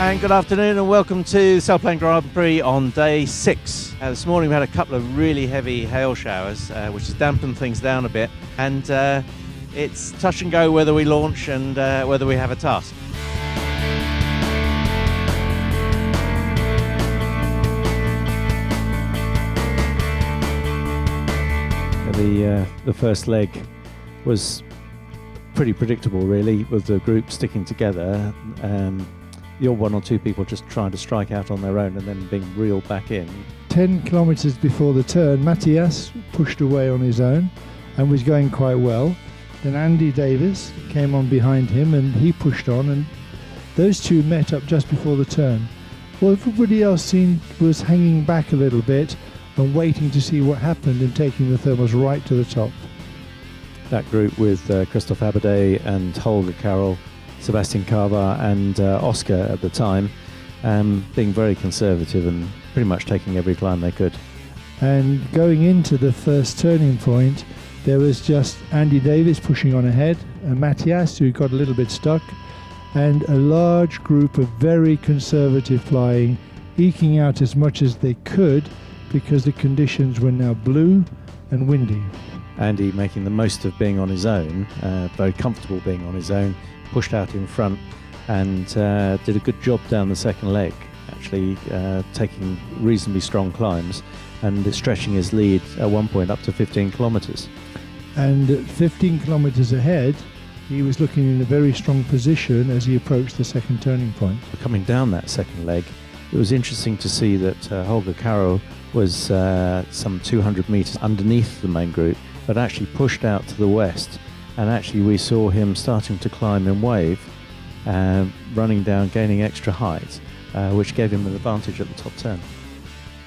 And good afternoon and welcome to Sailplane Grand Prix on day 6. This morning we had a couple of really heavy hail showers, which has dampened things down a bit, and it's touch and go whether we launch and whether we have a task. The first leg was pretty predictable really, with the group sticking together. You're one or two people just trying to strike out on their own and then being reeled back in. 10 kilometres before the turn, Matthias pushed away on his own and was going quite well. Then Andy Davis came on behind him and he pushed on, and those two met up just before the turn. Well, everybody else was hanging back a little bit and waiting to see what happened and taking the thermals right to the top. That group with Christophe Abadet and Holger Carroll, Sebastian Carvar and Oscar at the time, being very conservative and pretty much taking every climb they could. And going into the first turning point, there was just Andy Davis pushing on ahead and Matthias, who got a little bit stuck, and a large group of very conservative flying, eking out as much as they could because the conditions were now blue and windy. Andy making the most of being on his own, very comfortable being on his own, pushed out in front and did a good job down the second leg, actually taking reasonably strong climbs and stretching his lead at one point up to 15 kilometres. And at 15 kilometres ahead, he was looking in a very strong position as he approached the second turning point. Coming down that second leg, it was interesting to see that Holger Carroll was some 200 metres underneath the main group, but actually pushed out to the west. And actually we saw him starting to climb in wave, running down, gaining extra height, which gave him an advantage at the top turn.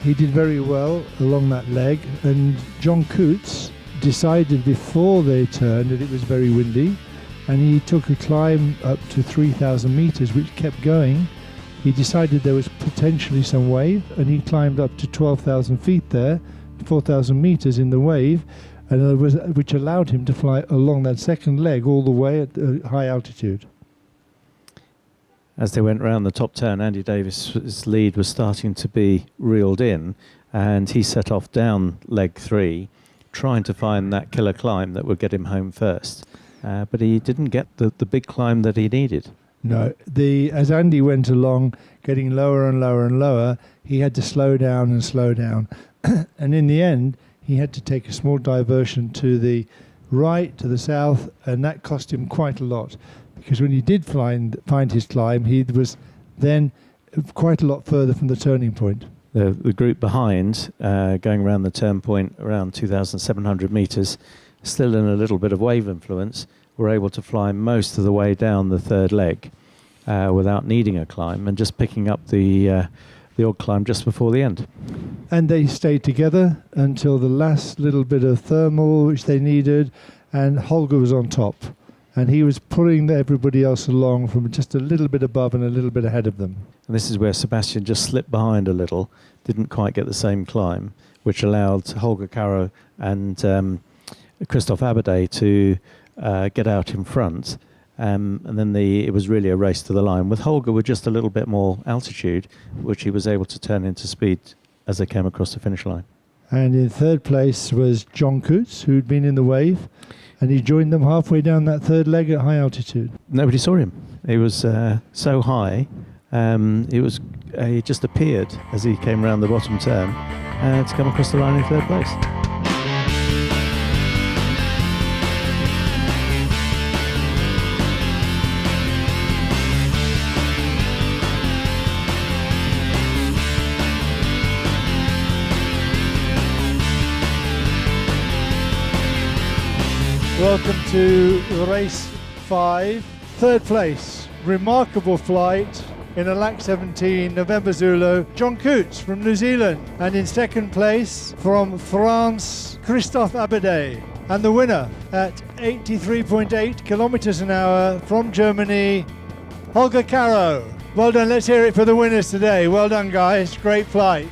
He did very well along that leg, and John Coates decided before they turned that it was very windy, and he took a climb up to 3,000 metres, which kept going. He decided there was potentially some wave, and he climbed up to 12,000 feet there, 4,000 metres in the wave, and which allowed him to fly along that second leg all the way at high altitude. As they went round the top turn, Andy Davis's lead was starting to be reeled in, and he set off down leg 3, trying to find that killer climb that would get him home first. But he didn't get the big climb that he needed. No, as Andy went along, getting lower and lower and lower, he had to slow down and slow down. And in the end, he had to take a small diversion to the right, to the south, and that cost him quite a lot. Because when he did find his climb, he was then quite a lot further from the turning point. The group behind, going around the turn point around 2,700 metres, still in a little bit of wave influence, were able to fly most of the way down the third leg without needing a climb and just picking up the odd climb just before the end. And they stayed together until the last little bit of thermal which they needed, and Holger was on top. And he was pulling everybody else along from just a little bit above and a little bit ahead of them. And this is where Sebastian just slipped behind a little, didn't quite get the same climb, which allowed Holger Carroll and Christophe Abadet to get out in front. And then it was really a race to the line, with Holger with just a little bit more altitude, which he was able to turn into speed as they came across the finish line. And in third place was John Coates, who'd been in the wave, and he joined them halfway down that third leg at high altitude. Nobody saw him. He was so high, he just appeared as he came around the bottom turn to come across the line in third place. Welcome to race 5, third place. Remarkable flight in a LAC 17 November Zulu, John Coates from New Zealand. And in second place from France, Christophe Abadet. And the winner at 83.8 kilometers an hour from Germany, Holger Carroll. Well done, let's hear it for the winners today. Well done guys, great flight.